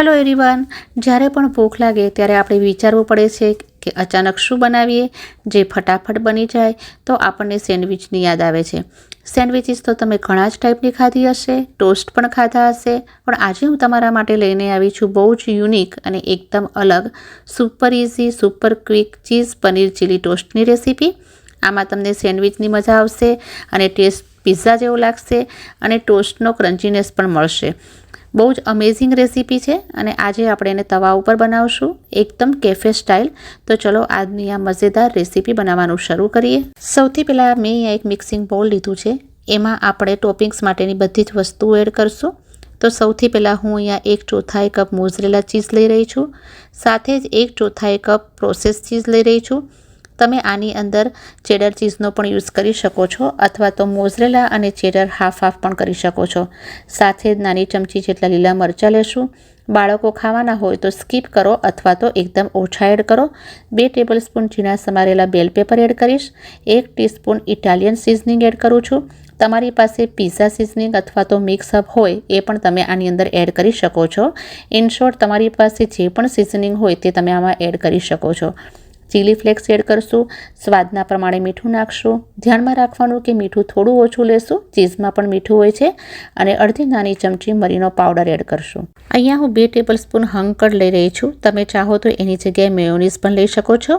Hello everyone, જ્યારે પણ ભૂખ લાગે ત્યારે આપણે વિચારવું પડે છે કે અચાનક શું બનાવીએ જે ફટાફટ બની જાય. તો આપણને સેન્ડવિચની યાદ આવે છે. સેન્ડવિચીસ તો તમે ઘણા જ ટાઈપની ખાધી હશે, ટોસ્ટ પણ ખાધા હશે, પણ આજે હું તમારા માટે લઈને આવી છું બહુ જ યુનિક અને એકદમ અલગ super easy super quick cheese paneer chilli ટોસ્ટની રેસીપી. આમાં તમને સેન્ડવિચની મજા આવશે અને ટેસ્ટ પિઝા જેવો લાગશે અને ટોસ્ટનો ક્રન્ચીનેસ પણ મળશે. બહુ જ અમેઝિંગ રેસીપી છે અને આજે આપણે એને તવા ઉપર બનાવશું એકદમ કેફે સ્ટાઇલ. તો ચલો આજની આ મજેદાર રેસીપી બનાવવાનું શરૂ કરીએ. સૌથી પહેલાં મેં અહીંયા એક મિક્સિંગ બાઉલ લીધું છે. એમાં આપણે ટોપિંગ્સ માટેની બધી જ વસ્તુઓ એડ કરશું. તો સૌથી પહેલાં હું અહીંયા 1/4 કપ મોઝરેલા ચીઝ લઈ રહી છું. સાથે જ 1/4 કપ પ્રોસેસ ચીઝ લઈ રહી છું. તમે આની અંદર ચેડર ચીઝનો પણ યુઝ કરી શકો છો અથવા તો મોઝરેલા અને ચેડર હાફ પણ કરી શકો છો. સાથે જ નાની ચમચી જેટલા લીલા મરચાં લેશું. બાળકો ખાવાના હોય તો સ્કીપ કરો અથવા તો એકદમ ઓછા એડ કરો. 2 ટેબલસ્પૂન ઝીણા સમારેલા બેલ પેપર એડ કરીશ. 1 ટીસ્પૂન ઇટાલિયન સિઝનિંગ એડ કરું છું. તમારી પાસે પિઝા સિઝનિંગ અથવા તો મિક્સઅપ હોય એ પણ તમે આની અંદર એડ કરી શકો છો. ઇન શોર્ટ, તમારી પાસે જે પણ સિઝનિંગ હોય તે તમે આમાં એડ કરી શકો છો. ચીલી ફ્લેક્સ એડ કરશું. સ્વાદના પ્રમાણે મીઠું નાખશું. ધ્યાનમાં રાખવાનું કે મીઠું થોડું ઓછું લેશું, ચીઝમાં પણ મીઠું હોય છે. અને અડધી નાની ચમચી મરીનો પાવડર એડ કરશું. અહીંયા હું 2 ટેબલસ્પૂન હંગકર્ડ લઈ રહી છું. તમે ચાહો તો એની જગ્યાએ મેયોનીઝ પણ લઈ શકો છો.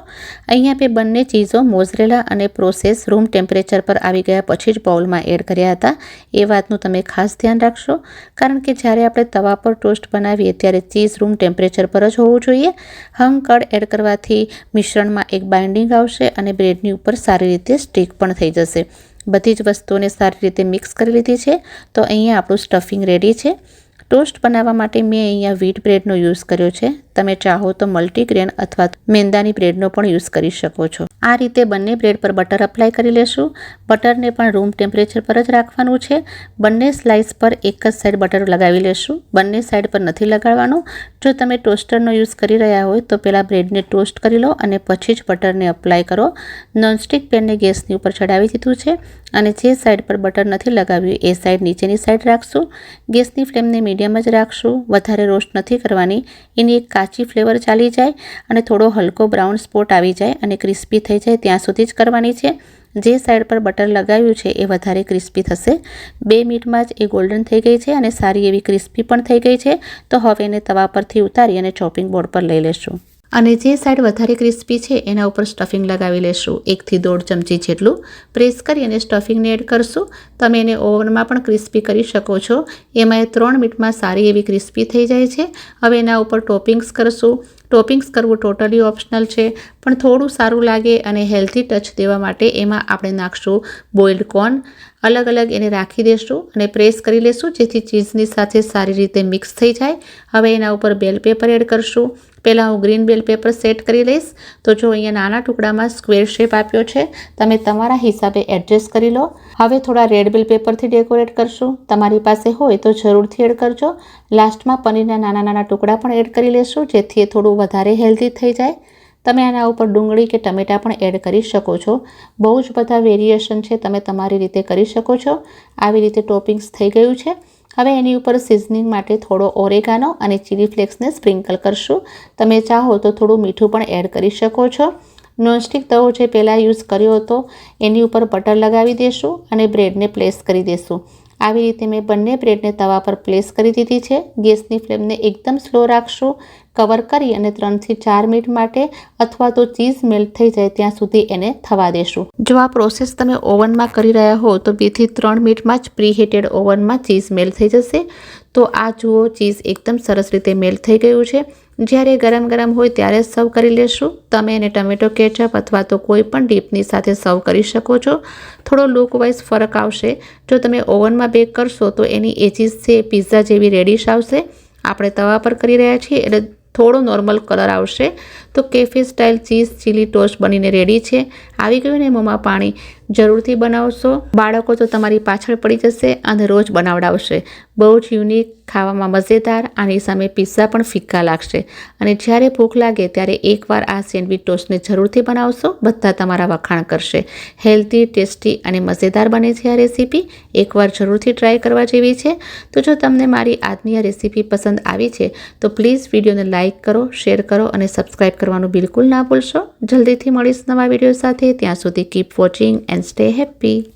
અહીંયા મેં બંને ચીઝો મોઝરેલા અને પ્રોસેસ રૂમ ટેમ્પરેચર પર આવી ગયા પછી જ બાઉલમાં એડ કર્યા હતા. એ વાતનું તમે ખાસ ધ્યાન રાખશો, કારણ કે જ્યારે આપણે તવા પર ટોસ્ટ બનાવીએ ત્યારે ચીઝ રૂમ ટેમ્પરેચર પર જ હોવું જોઈએ. હંગકર્ડ એડ કરવાથી મિશ્રણમાં એક બાઇન્ડિંગ આવશે અને બ્રેડની ઉપર સારી રીતે સ્ટીક પણ થઈ જશે. બધી જ વસ્તુઓને સારી રીતે મિક્સ કરી લીધી છે. તો અહીંયા આપણું સ્ટફિંગ રેડી છે. ટોસ્ટ બનાવવા માટે મેં અહીંયા વ્હીટ બ્રેડનો યુઝ કર્યો છે. તમે ચાહો તો મલ્ટીગ્રેન અથવા મેંદાની બ્રેડનો પણ યુઝ કરી શકો છો. આ રીતે બંને બ્રેડ પર બટર અપ્લાય કરી લેશું. બટરને પણ રૂમ ટેમ્પરેચર પર જ રાખવાનું છે. બંને સ્લાઇસ પર એક જ સાઈડ બટર લગાવી લેશું. બંને સાઈડ પર નથી લગાડવાનું. જો તમે ટોસ્ટરનો યુઝ કરી રહ્યા હોય તો પહેલાં બ્રેડને ટોસ્ટ કરી લો અને પછી જ બટરને અપ્લાય કરો. નોનસ્ટિક પેનને ગેસની ઉપર ચડાવી દીધું છે અને જે સાઈડ પર બટર નથી લગાવ્યું એ સાઈડ નીચેની સાઈડ રાખશું. ગેસની ફ્લેમને મીડિયમ જ રાખશું. વધારે રોસ્ટ નથી કરવાની. એની એક કાચી ફ્લેવર ચાલી જાય અને થોડો હલકો બ્રાઉન સ્પોટ આવી જાય અને ક્રિસ્પી થઈ જાય ત્યાં સુધી જ કરવાની છે. જે સાઈડ પર બટર લગાવ્યું છે એ વધારે ક્રિસ્પી થશે. 2 મિનિટમાં જ એ ગોલ્ડન થઈ ગઈ છે અને સારી એવી ક્રિસ્પી પણ થઈ ગઈ છે. તો હવે એને તવા પરથી ઉતારી અને ચોપિંગ બોર્ડ પર લઈ લેશું. અને જે સાઈડ વધારે ક્રિસ્પી છે એના ઉપર સ્ટફિંગ લગાવી લેશું. 1 થી 1.5 ચમચી જેટલું પ્રેસ કરી અને સ્ટફિંગને એડ કરશું. તમે એને ઓવનમાં પણ ક્રિસ્પી કરી શકો છો. એમાં 3 મિનિટમાં સારી એવી ક્રિસ્પી થઈ જાય છે. હવે એના ઉપર ટોપિંગ્સ કરશું. ટોપિંગ્સ કરવું ટોટલી ઓપ્શનલ છે, પણ થોડું સારું લાગે અને હેલ્ધી ટચ દેવા માટે એમાં આપણે નાખશું બોઇલ્ડ કોર્ન. અલગ અલગ એને રાખી દેશું અને પ્રેસ કરી લેશું જેથી ચીઝની સાથે સારી રીતે મિક્સ થઈ જાય. હવે એના ઉપર બેલ પેપર એડ કરશું. પહેલાં હું ગ્રીન બેલ પેપર સેટ કરી લઈશ. તો જો અહીંયા નાના ટુકડામાં સ્ક્વેર શેપ આપ્યો છે, તમે તમારા હિસાબે એડજસ્ટ કરી લો. હવે થોડા રેડ બેલ પેપરથી ડેકોરેટ કરશું. તમારી પાસે હોય તો જરૂરથી એડ કરજો. લાસ્ટમાં પનીરના નાના નાના ટુકડા પણ એડ કરી લેશું જેથી એ થોડું વધારે હેલ્ધી થઈ જાય. તમે આના ઉપર ડુંગળી કે ટમેટાં પણ એડ કરી શકો છો. બહુ જ બધા વેરિએશન છે, તમે તમારી રીતે કરી શકો છો. આવી રીતે ટોપિંગ્સ થઈ ગયું છે. હવે એની ઉપર સિઝનિંગ માટે થોડો ઓરેગાનો અને ચીલી ફ્લેક્સને સ્પ્રિંકલ કરશું. તમે ચાહો તો થોડું મીઠું પણ એડ કરી શકો છો. નોનસ્ટિક તવો જે પહેલાં યુઝ કર્યો હતો એની ઉપર બટર લગાવી દેશું અને બ્રેડને પ્લેસ કરી દેશું. આવી રીતે મેં બંને બ્રેડને તવા પર પ્લેસ કરી દીધી છે. ગેસની ફ્લેમને એકદમ સ્લો રાખશું. કવર કરી અને 3 થી 4 મિનિટ માટે અથવા તો ચીઝ મેલ્ટ થઈ જાય ત્યાં સુધી એને થવા દેશું. જો આ પ્રોસેસ તમે ઓવનમાં કરી રહ્યા હો તો 2 થી 3 મિનિટમાં જ પ્રીહીટેડ ઓવનમાં ચીઝ મેલ્ટ થઈ જશે. તો આ જુઓ, ચીઝ એકદમ સરસ રીતે મેલ્ટ થઈ ગયું છે. જ્યારે ગરમ ગરમ હોય ત્યારે સર્વ કરી લેશું. તમે એને ટમેટો કેચઅપ અથવા તો કોઈ પણ ડીપની સાથે સર્વ કરી શકો છો. થોડો લુક વાઇઝ ફરક આવશે. જો તમે ઓવનમાં બેક કરશો તો એની એજીસ છે પિઝા જેવી રેડિશ આવશે. આપણે તવા પર કરી રહ્યા છીએ એટલે થોડો નોર્મલ કલર આવશે. તો cafe style cheese chilli toast બનીને રેડી છે. આવી ગયું ને મોંમાં પાણી. જરૂરથી બનાવશો. બાળકો તો તમારી પાછળ પડી જશે અને રોજ બનાવડાવશે. બહુ જ યુનિક, ખાવામાં મજેદાર. આની સામે પિઝા પણ ફિક્કા લાગશે. અને જ્યારે ભૂખ લાગે ત્યારે એકવાર આ સેન્ડવિચ ટોસ્ટને જરૂરથી બનાવશો. બધા તમારા વખાણ કરશે. હેલ્ધી, ટેસ્ટી અને મજેદાર બને છે આ રેસીપી. એકવાર જરૂરથી ટ્રાય કરવા જેવી છે. તો જો તમને મારી આજની આ રેસીપી પસંદ આવી છે તો પ્લીઝ વિડીયોને લાઇક કરો, શેર કરો અને સબસ્ક્રાઈબ કરવાનું બિલકુલ ના ભૂલશો. જલ્દીથી મળીશ નવા વિડીયો સાથે. ત્યાં સુધી keep watching and stay happy.